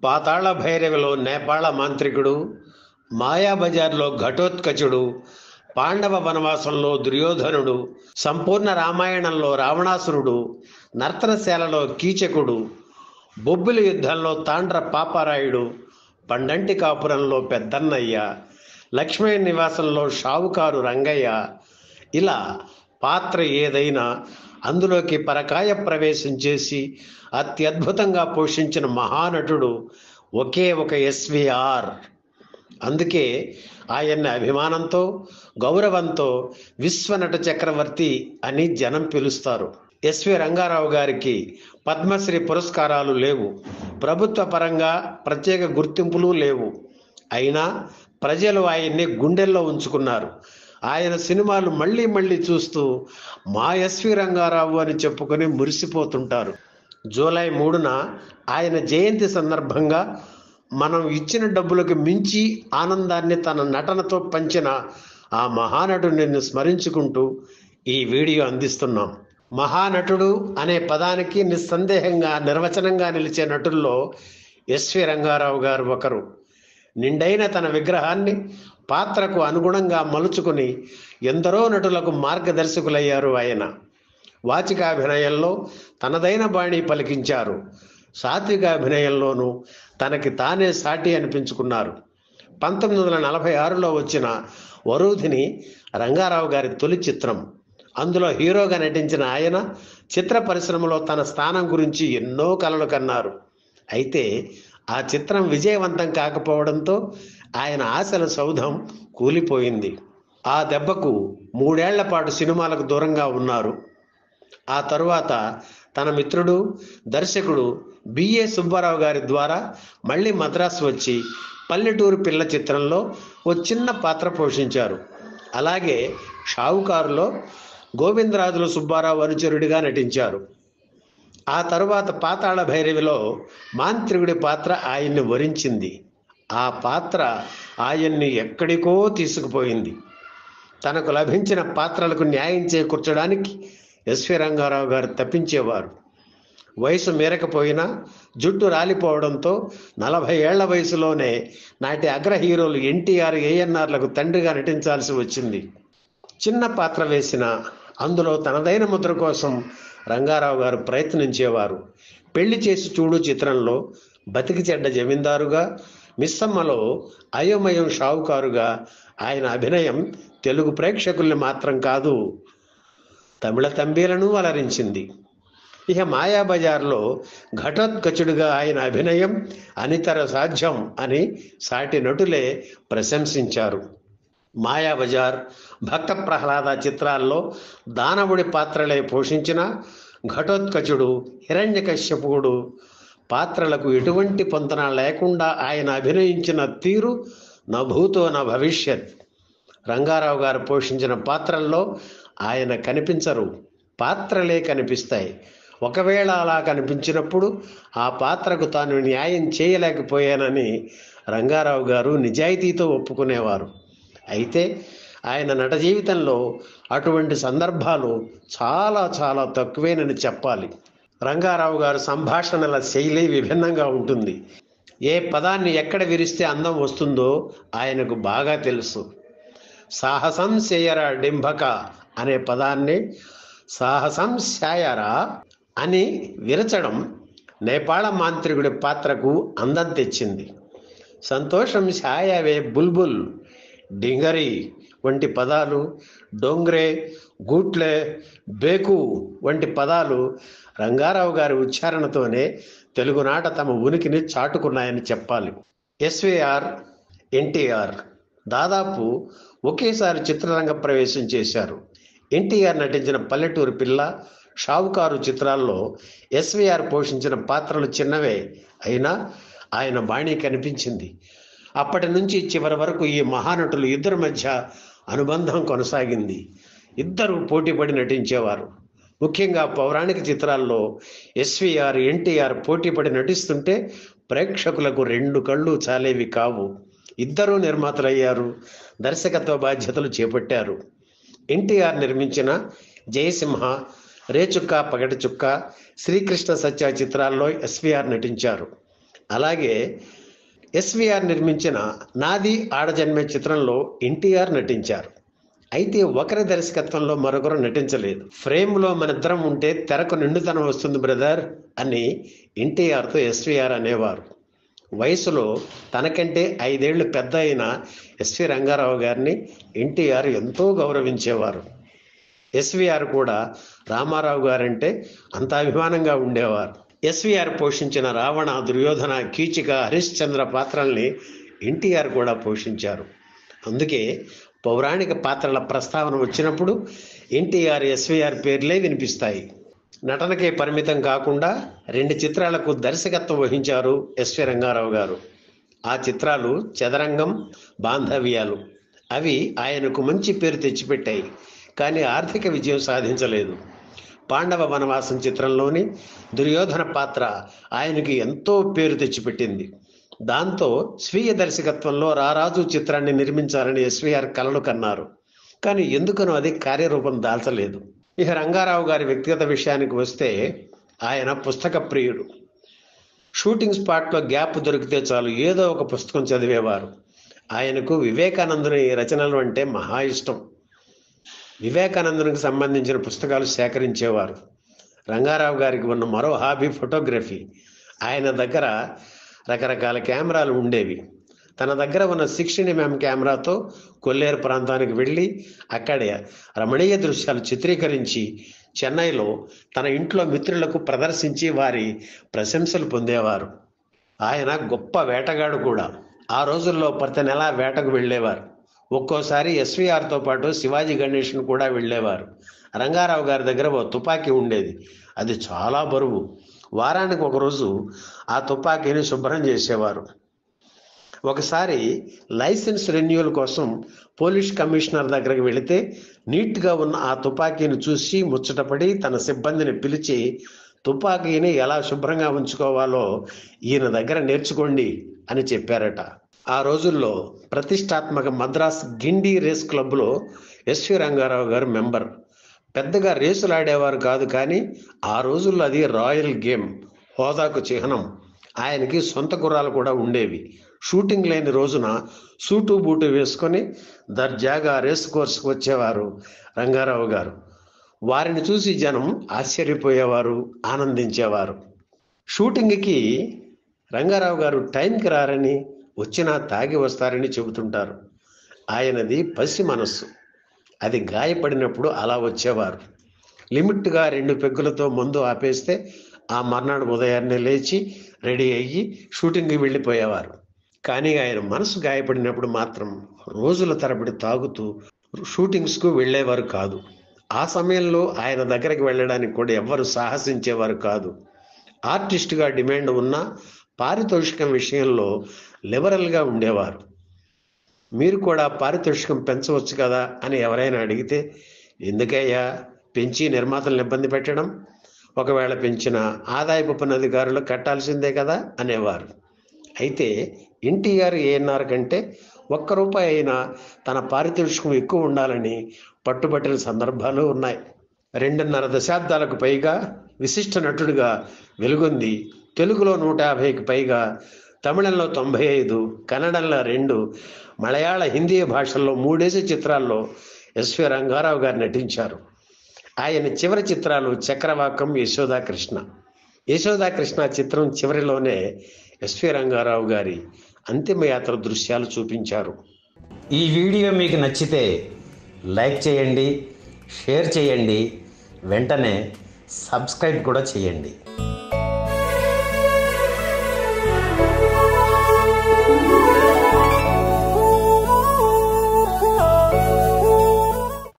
పాతాళ భైరవిలో నేపాళ మాంత్రికుడు, మాయాబజార్లో ఘటోత్కచుడు, పాండవ వనవాసంలో దుర్యోధనుడు, సంపూర్ణ రామాయణంలో రావణాసురుడు, నర్తనశాలలో కీచకుడు, బొబ్బిలి యుద్ధంలో తాండ్ర పాపారాయుడు, పండంటి కాపురంలో పెద్దన్నయ్య, లక్ష్మీ నివాసంలో షావుకారు రంగయ్య, ఇలా పాత్ర ఏదైనా అందులోకి పరకాయ ప్రవేశం చేసి అత్యద్భుతంగా పోషించిన మహానటుడు ఒకే ఒక ఎస్వీఆర్. అందుకే ఆయన్ని అభిమానంతో, గౌరవంతో విశ్వనట చక్రవర్తి అని జనం పిలుస్తారు. ఎస్వి రంగారావు గారికి పద్మశ్రీ పురస్కారాలు లేవు, ప్రభుత్వ పరంగా ప్రత్యేక గుర్తింపులు లేవు. అయినా ప్రజలు ఆయన్ని గుండెల్లో ఉంచుకున్నారు. ఆయన సినిమాలు మళ్ళీ మళ్ళీ చూస్తూ మా ఎస్వి రంగారావు అని చెప్పుకొని మురిసిపోతుంటారు. జూలై 3న ఆయన జయంతి సందర్భంగా మనం ఇచ్చిన డబ్బులకు మించి ఆనందాన్ని తన నటనతో పంచిన ఆ మహానటుడిని స్మరించుకుంటూ ఈ వీడియో అందిస్తున్నాం. మహానటుడు అనే పదానికి నిస్సందేహంగా నిర్వచనంగా నిలిచే నటుల్లో ఎస్వి రంగారావు గారు ఒకరు. నిండైన తన విగ్రహాన్ని పాత్రకు అనుగుణంగా మలుచుకుని ఎందరో నటులకు మార్గదర్శకులయ్యారు ఆయన. వాచికాభినయంలో తనదైన బాణి పలికించారు. సాత్వికాభినయంలోనూ తనకి తానే సాటి అనిపించుకున్నారు. 1946లో వచ్చిన వరూధిని రంగారావు గారి తొలి చిత్రం. అందులో హీరోగా నటించిన ఆయన చిత్ర పరిశ్రమలో తన స్థానం గురించి ఎన్నో కలలు కన్నారు. అయితే ఆ చిత్రం విజయవంతం కాకపోవడంతో ఆయన ఆశల సౌధం కూలిపోయింది. ఆ దెబ్బకు 3 ఏళ్ల పాటు సినిమాలకు దూరంగా ఉన్నారు. ఆ తరువాత తన మిత్రుడు దర్శకుడు బిఏ సుబ్బారావు గారి ద్వారా మళ్ళీ మద్రాసు వచ్చి పల్లెటూరు పిల్ల చిత్రంలో ఓ చిన్న పాత్ర పోషించారు. అలాగే షావుకారులో గోవిందరాజుల సుబ్బారావు అనుచరుడిగా నటించారు. ఆ తరువాత పాతాళ భైరవిలో మాంత్రికుడి పాత్ర ఆయన్ని వరించింది. ఆ పాత్ర ఆయన్ని ఎక్కడికో తీసుకుపోయింది. తనకు లభించిన పాత్రలకు న్యాయం చేకూర్చడానికి ఎస్వి రంగారావు గారు తప్పించేవారు. వయసు మీరకపోయినా జుట్టు రాలిపోవడంతో 40 ఏళ్ల వయసులోనే నాటి అగ్ర హీరోలు ఎన్టీఆర్, ఏఎన్ఆర్లకు తండ్రిగా నటించాల్సి వచ్చింది. చిన్న పాత్ర వేసిన అందులో తనదైన ముద్ర కోసం రంగారావు గారు ప్రయత్నించేవారు. పెళ్లి చేసి చూడు చిత్రంలో బతికి చెడ్డ జమీందారుగా, మిస్సమ్మలో అయోమయం షావుకారుగా ఆయన అభినయం తెలుగు ప్రేక్షకుల్ని మాత్రం కాదు, తమిళ తంబీలను అలరించింది. ఇక మాయాబజార్లో ఘటోత్కచుడిగా ఆయన అభినయం అనితర సాధ్యం అని సాటి నటులే ప్రశంసించారు. మాయాబజార్, భక్త ప్రహ్లాద చిత్రాల్లో దానవుడి పాత్రలే పోషించిన ఘటోత్కచుడు, హిరణ్యకశ్యపుడు పాత్రలకు ఎటువంటి పొంతన లేకుండా ఆయన అభినయించిన తీరు నభూతో న భవిష్యత్. రంగారావు గారు పోషించిన పాత్రల్లో ఆయన కనిపించరు, పాత్రలే కనిపిస్తాయి. ఒకవేళ అలా కనిపించినప్పుడు ఆ పాత్రకు తాను న్యాయం చేయలేకపోయానని రంగారావు గారు నిజాయితీతో ఒప్పుకునేవారు. అయితే ఆయన నట జీవితంలో అటువంటి సందర్భాలు చాలా చాలా తక్కువేనని చెప్పాలి. రంగారావు గారు సంభాషణల శైలి విభిన్నంగా ఉంటుంది. ఏ పదాన్ని ఎక్కడ విరిస్తే అందం వస్తుందో ఆయనకు బాగా తెలుసు. సాహసం చేయరా డింభక అనే పదాన్ని సాహసం శాయరా అని విరచడం నేపాళ మాంత్రికుడి పాత్రకు అందం తెచ్చింది. సంతోషం శాయవే బుల్బుల్, డింగరి వంటి పదాలు, డోంగ్రే, గూట్లే, బేకు వంటి పదాలు రంగారావు గారి ఉచ్చారణతోనే తెలుగునాట తమ ఉనికిని చాటుకున్నాయని చెప్పాలి. ఎస్వీఆర్, ఎన్టీఆర్ దాదాపు ఒకేసారి చిత్రరంగ ప్రవేశం చేశారు. ఎన్టీఆర్ నటించిన పల్లెటూరు పిల్ల, షావుకారు చిత్రాల్లో ఎస్వీఆర్ పోషించిన పాత్రలు చిన్నవే అయినా ఆయన బాణీ కనిపించింది. అప్పటి నుంచి చివరి వరకు ఈ మహానటులు ఇద్దరి మధ్య అనుబంధం కొనసాగింది. ఇద్దరు పోటీపడి నటించేవారు. ముఖ్యంగా పౌరాణిక చిత్రాల్లో ఎస్వీఆర్, ఎన్టీఆర్ పోటీపడి నటిస్తుంటే ప్రేక్షకులకు 2 కళ్ళు చాలేవి కావు. ఇద్దరూ నిర్మాతలయ్యారు, దర్శకత్వ బాధ్యతలు చేపట్టారు. ఎన్టీఆర్ నిర్మించిన జయసింహ, రేచుక్క పగటి చుక్క, శ్రీకృష్ణ సత్య చిత్రాల్లో ఎస్వీఆర్ నటించారు. అలాగే ఎస్విఆర్ నిర్మించిన నాది ఆడజన్మే చిత్రంలో ఎన్టీఆర్ నటించారు. అయితే ఒకరి దర్శకత్వంలో మరొకరు నటించలేదు. ఫ్రేమ్లో మనిద్దరం ఉంటే తెరకు నిండుతనం వస్తుంది బ్రదర్ అని ఎన్టీఆర్తో ఎస్విఆర్ అనేవారు. వయసులో తనకంటే 5 ఏళ్లు పెద్ద అయిన ఎస్వి రంగారావు గారిని ఎన్టీఆర్ ఎంతో గౌరవించేవారు. ఎస్విఆర్ కూడా రామారావు గారంటే అంత అభిమానంగా ఉండేవారు. ఎస్విఆర్ పోషించిన రావణ, దుర్యోధన, కీచక, హరిశ్చంద్ర పాత్రల్ని ఎన్టీఆర్ కూడా పోషించారు. అందుకే పౌరాణిక పాత్రల ప్రస్తావన వచ్చినప్పుడు ఎన్టీఆర్, ఎస్విఆర్ పేర్లే వినిపిస్తాయి. నటనకే పరిమితం కాకుండా 2 చిత్రాలకు దర్శకత్వం వహించారు ఎస్వి రంగారావు గారు. ఆ చిత్రాలు చదరంగం, బాంధవ్యాలు. అవి ఆయనకు మంచి పేరు తెచ్చిపెట్టాయి. కానీ ఆర్థిక విజయం సాధించలేదు. పాండవ వనవాసం చిత్రంలోని దుర్యోధన పాత్ర ఆయనకి ఎంతో పేరు తెచ్చిపెట్టింది. దాంతో స్వీయ దర్శకత్వంలో రారాజు చిత్రాన్ని నిర్మించాలని ఎస్విఆర్ కలలు కన్నారు. కానీ ఎందుకనో అది కార్యరూపం దాల్చలేదు. ఇక రంగారావు గారి వ్యక్తిగత విషయానికి వస్తే ఆయన పుస్తక ప్రియుడు. షూటింగ్ స్పాట్లో గ్యాప్ దొరికితే చాలు ఏదో ఒక పుస్తకం చదివేవారు. ఆయనకు వివేకానందుని రచనలు అంటే మహా ఇష్టం. వివేకానందునికి సంబంధించిన పుస్తకాలు సేకరించేవారు. రంగారావు గారికి ఉన్న మరో హాబీ ఫోటోగ్రఫీ. ఆయన దగ్గర రకరకాల కెమెరాలు ఉండేవి. తన దగ్గర ఉన్న 16 mm కెమెరాతో కొల్లేరు ప్రాంతానికి వెళ్ళి అక్కడే రమణీయ దృశ్యాలు చిత్రీకరించి చెన్నైలో తన ఇంట్లో మిత్రులకు ప్రదర్శించి వారి ప్రశంసలు పొందేవారు. ఆయన గొప్ప వేటగాడు కూడా. ఆ రోజుల్లో ప్రతి నెల వేటకు వెళ్ళేవారు. ఒక్కోసారి ఎస్విఆర్తో పాటు శివాజీ గణేషన్ కూడా వెళ్ళేవారు. రంగారావు గారి దగ్గర ఓ తుపాకీ ఉండేది. అది చాలా బరువు. వారానికి ఒకరోజు ఆ తుపాకీని శుభ్రం చేసేవారు. ఒకసారి లైసెన్స్ రెన్యూవల్ కోసం పోలీస్ కమిషనర్ దగ్గరికి వెళితే నీట్గా ఉన్న ఆ తుపాకీని చూసి ముచ్చటపడి తన సిబ్బందిని పిలిచి తుపాకీని ఎలా శుభ్రంగా ఉంచుకోవాలో ఈయన దగ్గర నేర్చుకోండి అని చెప్పారట. ఆ రోజుల్లో ప్రతిష్టాత్మక మద్రాస్ గిండి రేస్ క్లబ్లో ఎస్వి రంగారావు గారు మెంబర్. పెద్దగా రేసులు ఆడేవారు కాదు, కానీ ఆ రోజుల్లో అది రాయల్ గేమ్, హోదాకు చిహ్నం. ఆయనకి సొంత గుర్రాలు కూడా ఉండేవి. షూటింగ్ లేని రోజున సూటు బూటు వేసుకొని దర్జాగా రేస్ కోర్సుకు వచ్చేవారు రంగారావు గారు. వారిని చూసి జనం ఆశ్చర్యపోయేవారు, ఆనందించేవారు. షూటింగ్కి రంగారావు గారు టైంకి రారని, వచ్చినా తాగి వస్తారని చెబుతుంటారు. ఆయనది పసి మనస్సు. అది గాయపడినప్పుడు అలా వచ్చేవారు. లిమిట్గా 2 పెగ్గులతో మందు ఆపేస్తే ఆ మర్నాడు ఉదయాన్నే లేచి రెడీ అయ్యి షూటింగ్కి వెళ్ళిపోయేవారు. కానీ ఆయన మనసు గాయపడినప్పుడు మాత్రం రోజుల తరబడి తాగుతూ షూటింగ్స్కు వెళ్ళేవారు కాదు. ఆ సమయంలో ఆయన దగ్గరికి వెళ్ళడానికి కూడా ఎవ్వరు సాహసించేవారు కాదు. ఆర్టిస్టుగా డిమాండ్ ఉన్నా పారితోషికం విషయంలో లిబరల్గా ఉండేవారు. మీరు కూడా పారితోషికం పెంచవచ్చు కదా అని ఎవరైనా అడిగితే, ఎందుకయ్యా పెంచి నిర్మాతలను ఇబ్బంది పెట్టడం, ఒకవేళ పెంచిన ఆదాయపు పన్ను అధికారులు కట్టాల్సిందే కదా అనేవారు. అయితే ఎన్టీఆర్, ఏఎన్ఆర్ కంటే ₹1 అయినా తన పారితోషికం ఎక్కువ ఉండాలని పట్టుబట్టిన సందర్భాలు ఉన్నాయి. 2.5 దశాబ్దాలకు పైగా విశిష్ట నటుడిగా వెలుగొంది. తెలుగులో 150కి పైగా, తమిళంలో 95, కన్నడంలో 2, మలయాళ, హిందీ భాషల్లో 3 చిత్రాల్లో ఎస్వి రంగారావు గారు నటించారు. ఆయన చివరి చిత్రాలు చక్రవాకం, యశోదాకృష్ణ. యశోదాకృష్ణ చిత్రం చివరిలోనే ఎస్వి రంగారావు గారి అంతిమయాత్ర దృశ్యాలు చూపించారు. ఈ వీడియో మీకు నచ్చితే లైక్ చేయండి, షేర్ చేయండి, వెంటనే సబ్స్క్రైబ్ కూడా చేయండి.